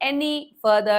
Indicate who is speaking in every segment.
Speaker 1: any further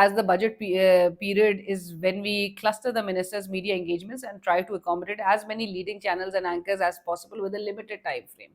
Speaker 1: as the budget period is when we cluster the ministers media engagements and try to accommodate as many leading channels and anchors as possible with a limited time frame।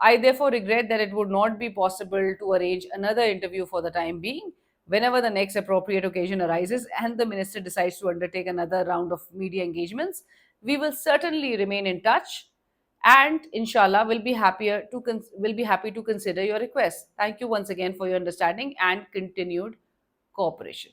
Speaker 1: I therefore regret that it would not be possible to arrange another interview for the time being। Whenever the next appropriate occasion arises and the minister decides to undertake another round of media engagements, we will certainly remain in touch and inshallah will be happy to consider your request। Thank you once again for your understanding and continued cooperation।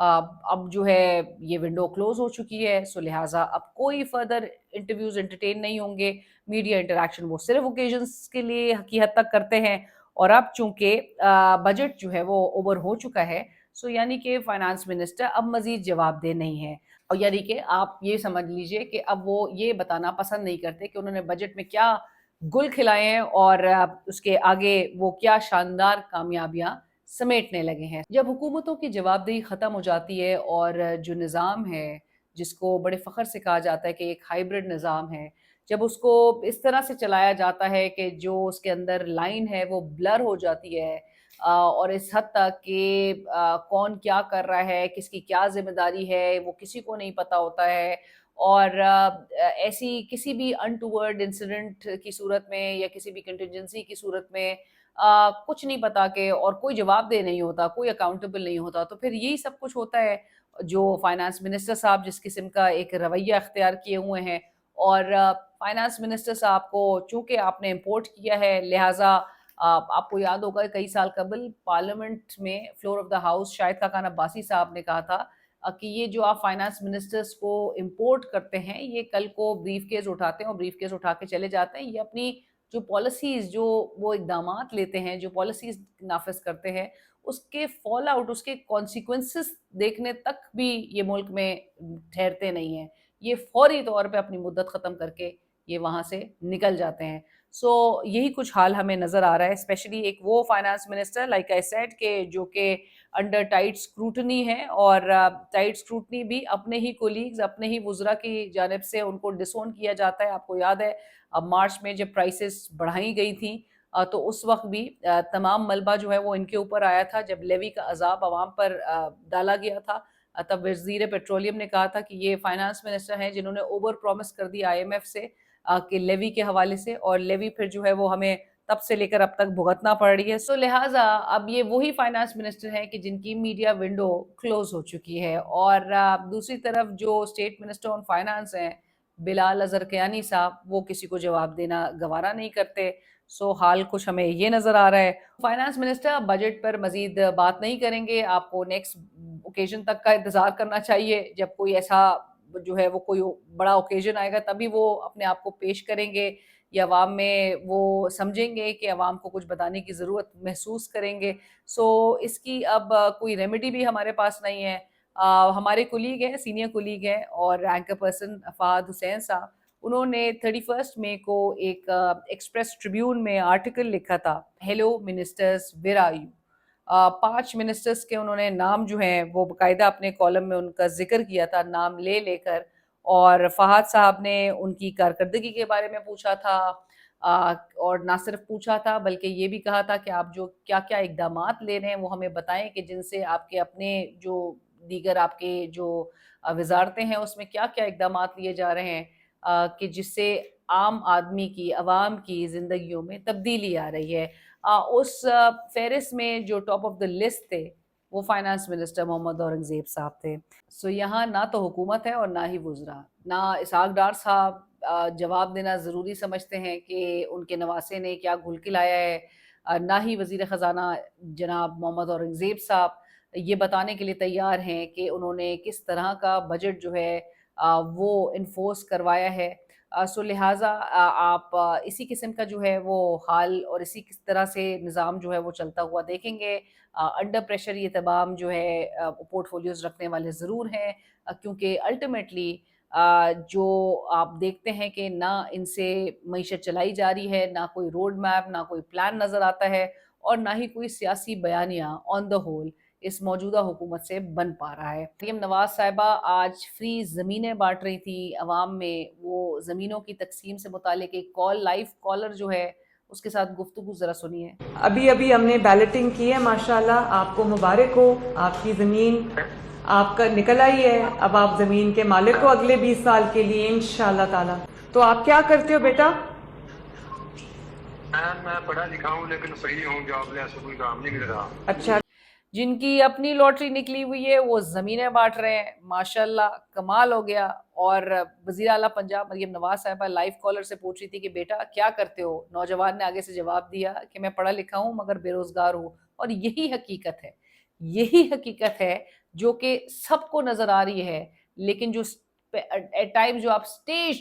Speaker 1: اب جو ہے یہ window close ہو چکی ہے، سو لہٰذا اب کوئی further interviews entertain نہیں ہوں گے. میڈیا انٹریکشن وہ صرف اوکیزنس کے لیے کی حد تک کرتے ہیں. اور اب چونکہ بجٹ جو ہے وہ اوور ہو چکا ہے، سو یعنی کہ فائنانس منسٹر اب مزید جواب دہ نہیں ہے. اور یعنی کہ آپ یہ سمجھ لیجئے کہ اب وہ یہ بتانا پسند نہیں کرتے کہ انہوں نے بجٹ میں کیا گل کھلائے ہیں اور اس کے آگے وہ کیا شاندار کامیابیاں سمیٹنے لگے ہیں. جب حکومتوں کی جواب دہی ختم ہو جاتی ہے اور جو نظام ہے جس کو بڑے فخر سے کہا جاتا ہے کہ ایک ہائیبرڈ نظام ہے، جب اس کو اس طرح سے چلایا جاتا ہے کہ جو اس کے اندر لائن ہے وہ بلر ہو جاتی ہے، اور اس حد تک کہ کون کیا کر رہا ہے، کس کی کیا ذمہ داری ہے وہ کسی کو نہیں پتہ ہوتا ہے. اور ایسی کسی بھی انٹوورڈ انسیڈنٹ کی صورت میں یا کسی بھی کنٹینجنسی کی صورت میں کچھ نہیں پتا کہ اور کوئی جواب دہ نہیں ہوتا، کوئی اکاؤنٹیبل نہیں ہوتا، تو پھر یہی سب کچھ ہوتا ہے جو فائنانس منسٹر صاحب جس قسم کا ایک رویہ اختیار کیے ہوئے ہیں. اور فائنانس منسٹر صاحب کو چونکہ آپ نے امپورٹ کیا ہے، لہٰذا آپ کو یاد ہوگا کئی سال قبل پارلیمنٹ میں floor of the house Shahid Khaqan Abbasi صاحب نے کہا تھا کہ یہ جو آپ فائنانس منسٹرز کو امپورٹ کرتے ہیں یہ کل کو بریف کیس اٹھاتے ہیں اور بریف کیس اٹھا کے چلے جاتے ہیں، یہ اپنی جو پالیسیز جو وہ اقدامات لیتے ہیں، جو پالیسیز نافذ کرتے ہیں، اس کے فال آؤٹ، اس کے کانسیکوینسز دیکھنے تک بھی یہ ملک میں ٹھہرتے نہیں ہیں. یہ فوری طور پہ اپنی مدت ختم کر کے یہ وہاں سے نکل جاتے ہیں. سو یہی کچھ حال ہمیں نظر آ رہا ہے، اسپیشلی ایک وہ finance minister like I said کہ جو کہ انڈر ٹائٹ اسکروٹنی ہے، اور ٹائٹ اسکروٹنی بھی اپنے ہی کولیگز، اپنے ہی وزراء کی جانب سے ان کو ڈس اون کیا جاتا ہے. آپ کو یاد ہے اب مارچ میں جب پرائسز بڑھائی گئی تھیں تو اس وقت بھی تمام ملبہ جو ہے وہ ان کے اوپر آیا تھا. جب لیوی کا عذاب عوام پر ڈالا گیا تھا تب وزیر پیٹرولیم نے کہا تھا کہ یہ فائنانس منسٹر ہیں جنہوں نے اوور پرومس کر دی آئی ایم ایف سے کہ لیوی کے حوالے سے، اور لیوی پھر جو ہے وہ ہمیں تب سے لے کر اب تک بھگتنا پڑ رہی ہے. سو لہٰذا اب یہ وہی فائنانس منسٹر ہیں کہ جن کی میڈیا ونڈو کلوز ہو چکی ہے. اور دوسری طرف جو اسٹیٹ منسٹر آن فائنانس ہیں بلال اظہر کیانی صاحب، وہ کسی کو جواب دینا گوارا نہیں کرتے. سو حال کچھ ہمیں یہ نظر آ رہا ہے. فائنانس منسٹر بجٹ پر مزید بات نہیں کریں گے، آپ کو نیکسٹ اوکیزن تک کا انتظار کرنا چاہیے. جب کوئی ایسا جو ہے وہ کوئی بڑا اوکیزن آئے گا تبھی وہ اپنے آپ کو پیش کریں گے، یا عوام میں وہ سمجھیں گے کہ عوام کو کچھ بتانے کی ضرورت محسوس کریں گے. سو اس کی اب کوئی ریمیڈی بھی ہمارے پاس نہیں ہے. ہمارے کولیگ ہیں، سینئر کولیگ ہیں اور اینکر پرسن فہد حسین صاحب، انہوں نے 31 مئی کو ایک ایکسپریس ٹریبیون میں آرٹیکل لکھا تھا، hello ministers where are you. 5 ministers کے انہوں نے نام جو ہیں وہ باقاعدہ اپنے کالم میں ان کا ذکر کیا تھا، نام لے لے کر. اور فہد صاحب نے ان کی کارکردگی کے بارے میں پوچھا تھا، اور نہ صرف پوچھا تھا بلکہ یہ بھی کہا تھا کہ آپ جو کیا کیا اقدامات لے رہے ہیں وہ ہمیں بتائیں کہ جن سے آپ کے اپنے جو دیگر آپ کے جو وزارتیں ہیں اس میں کیا کیا اقدامات لیے جا رہے ہیں کہ جس سے عام آدمی کی، عوام کی زندگیوں میں تبدیلی آ رہی ہے. اس فہرست میں جو ٹاپ آف دا لسٹ تھے وہ فائنانس منسٹر محمد اورنگزیب صاحب تھے. سو یہاں نہ تو حکومت ہے اور نہ ہی وزراء. نہ اسحاق ڈار صاحب جواب دینا ضروری سمجھتے ہیں کہ ان کے نواسے نے کیا گھل کھلایا ہے، نہ ہی وزیر خزانہ جناب محمد اورنگزیب صاحب یہ بتانے کے لیے تیار ہیں کہ انہوں نے کس طرح کا بجٹ جو ہے وہ انفورس کروایا ہے. سو لہٰذا آپ اسی قسم کا جو ہے وہ حال اور اسی کس طرح سے نظام جو ہے وہ چلتا ہوا دیکھیں گے. انڈر پریشر یہ تمام جو ہے پورٹ فولیوز رکھنے والے ضرور ہیں، کیونکہ الٹیمیٹلی جو آپ دیکھتے ہیں کہ نہ ان سے معیشت چلائی جا رہی ہے، نہ کوئی روڈ میپ، نہ کوئی پلان نظر آتا ہے، اور نہ ہی کوئی سیاسی بیانیہ آن دا ہول اس موجودہ حکومت سے بن پا رہا ہے. مریم نواز صاحبہ آج فری زمینیں بانٹ رہی تھی عوام میں، وہ زمینوں کی تقسیم سے متعلق ایک لائیو کالر جو ہے اس کے ساتھ گفتگو ذرا سنیے.
Speaker 2: ابھی ہم نے بیلٹنگ کی ہے، ماشاءاللہ آپ کو مبارک ہو، آپ کی زمین آپ کا نکل آئی ہے، اب آپ زمین کے مالک ہو اگلے 20 سال کے لیے انشاءاللہ تعالی. تو آپ کیا کرتے ہو بیٹا؟
Speaker 3: میں پڑھا لکھا ہوں لیکن فری ہوں، جاب لے ایسا کوئی کام نہیں مل رہا.
Speaker 2: اچھا.
Speaker 1: جن کی اپنی لاٹری نکلی ہوئی ہے وہ زمینیں بانٹ رہے ہیں، ماشاءاللہ کمال ہو گیا. اور وزیر اعلیٰ پنجاب مریم نواز صاحبہ لائیو کالر سے پوچھ رہی تھی کہ بیٹا کیا کرتے ہو؟ نوجوان نے آگے سے جواب دیا کہ میں پڑھا لکھا ہوں مگر بے روزگار ہوں. اور یہی حقیقت ہے، یہی حقیقت ہے. جو کہ سب کو نظر آ رہی ہے، لیکن جو ایٹ ٹائم جو آپ اسٹیج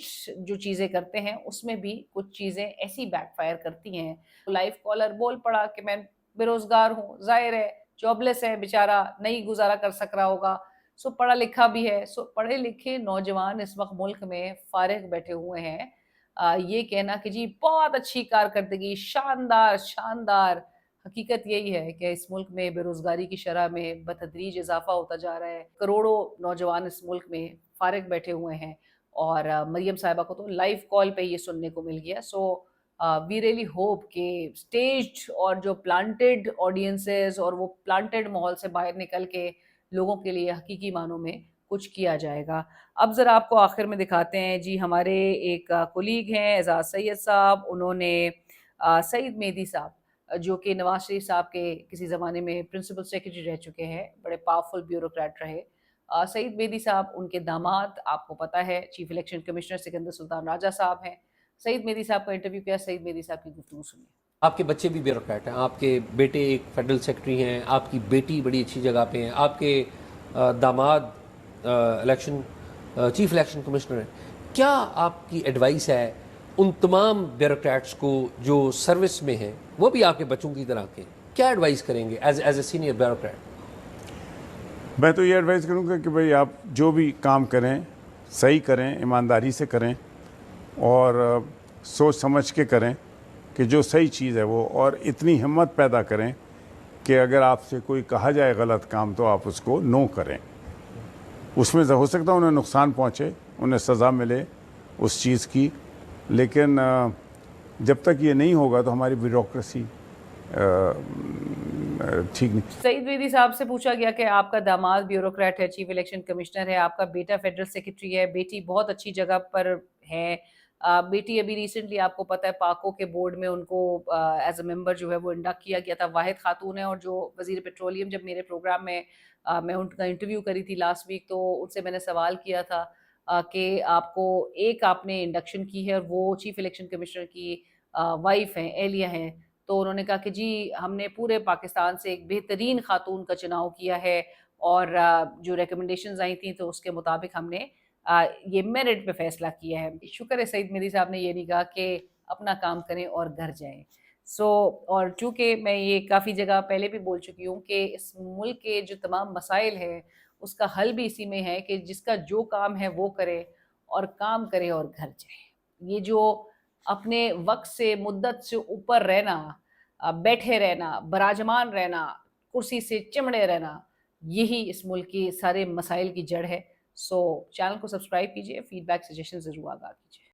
Speaker 1: جو چیزیں کرتے ہیں اس میں بھی کچھ چیزیں ایسی بیک فائر کرتی ہیں. لائف کالر بول پڑا کہ میں بے روزگار ہوں، ظاہر ہے جاب لیس ہے بیچارہ، نہیں گزارا کر سک رہا ہوگا. سو پڑھا لکھا بھی ہے. سو پڑھے لکھے نوجوان اس وقت ملک میں فارغ بیٹھے ہوئے ہیں. یہ کہنا کہ جی بہت اچھی کارکردگی، شاندار شاندار، حقیقت یہی ہے کہ اس ملک میں بے روزگاری کی شرح میں بتدریج اضافہ ہوتا جا رہا ہے. کروڑوں نوجوان اس ملک میں فارغ بیٹھے ہوئے ہیں، اور مریم صاحبہ کو تو لائیو کال پہ یہ سننے کو مل گیا. سو وی ریئلی ہوپ کہ اسٹیجڈ اور جو پلانٹڈ آڈینسز اور وہ پلانٹڈ ماحول سے باہر نکل کے لوگوں کے لیے حقیقی معنوں میں کچھ کیا جائے گا. اب ذرا آپ کو آخر میں دکھاتے ہیں جی ہمارے ایک کولیگ ہیں اعزاز سید صاحب. انہوں نے سعید مہدی صاحب جو کہ نواز شریف صاحب کے کسی زمانے میں پرنسپل سیکرٹری رہ چکے ہیں، بڑے پاورفل بیوروکریٹ رہے. سعید مہدی صاحب ان کے داماد آپ کو پتہ ہے چیف الیکشن کمشنر سکندر سلطان راجہ صاحب ہیں. سعید مہدی صاحب کا انٹرویو کیا، سعید مہدی صاحب کی گفتگو سنیے.
Speaker 4: آپ کے بچے بھی بیوروکریٹ ہیں، آپ کے بیٹے ایک فیڈرل سیکرٹری ہیں، آپ کی بیٹی بڑی اچھی جگہ پہ ہیں، آپ کے داماد چیف الیکشن کمشنر ہیں. کیا آپ کی ایڈوائس ہے ان تمام بیوروکریٹس کو جو سروس میں ہیں، وہ بھی آپ کے بچوں کی طرح کے، کیا ایڈوائس کریں گے ایز اے سینئر بیوروکریٹ؟
Speaker 5: میں تو یہ ایڈوائز کروں گا کہ بھئی آپ جو بھی کام کریں صحیح کریں، ایمانداری سے کریں، اور سوچ سمجھ کے کریں کہ جو صحیح چیز ہے وہ، اور اتنی ہمت پیدا کریں کہ اگر آپ سے کوئی کہا جائے غلط کام تو آپ اس کو نو کریں. اس میں ہو سکتا ہے انہیں نقصان پہنچے، انہیں سزا ملے اس چیز کی، لیکن جب تک یہ نہیں ہوگا تو ہماری بیوروکریسی ٹھیک نہیں.
Speaker 1: سعید مہدی صاحب سے پوچھا گیا کہ آپ کا داماد بیوروکریٹ ہے، چیف الیکشن کمشنر ہے، آپ کا بیٹا فیڈرل سیکرٹری ہے، بیٹی بہت اچھی جگہ پر ہے. بیٹی ابھی ریسنٹلی آپ کو پتہ ہے پاکو کے بورڈ میں ان کو ایز اے ممبر جو ہے وہ انڈکٹ کیا گیا تھا. واحد خاتون ہے، اور جو وزیر پیٹرولیم جب میرے پروگرام میں میں ان کا انٹرویو کری تھی لاسٹ ویک، تو ان سے میں نے سوال کیا تھا کہ آپ کو آپ نے انڈکشن کی ہے اور وہ چیف الیکشن کمشنر کی وائف ہیں، اہلیہ ہیں. تو انہوں نے کہا کہ جی ہم نے پورے پاکستان سے ایک بہترین خاتون کا چناؤ کیا ہے، اور جو ریکمنڈیشنز آئی تھیں تو اس کے مطابق ہم نے یہ میرٹ پہ فیصلہ کیا ہے. شکر ہے سعید مہدی صاحب نے یہ نہیں کہا کہ اپنا کام کریں اور گھر جائیں. اور چونکہ میں یہ کافی جگہ پہلے بھی بول چکی ہوں کہ اس ملک کے جو تمام مسائل ہیں اس کا حل بھی اسی میں ہے کہ جس کا جو کام ہے وہ کرے، اور کام کرے اور گھر جائے. یہ جو اپنے وقت سے مدت سے اوپر رہنا، بیٹھے رہنا، براجمان رہنا، کرسی سے چمڑے رہنا، یہی اس ملک کی سارے مسائل کی جڑ ہے. سو چینل کو سبسکرائب کیجئے، فیڈ بیک سجیشن ضرور آگاہ کیجئے.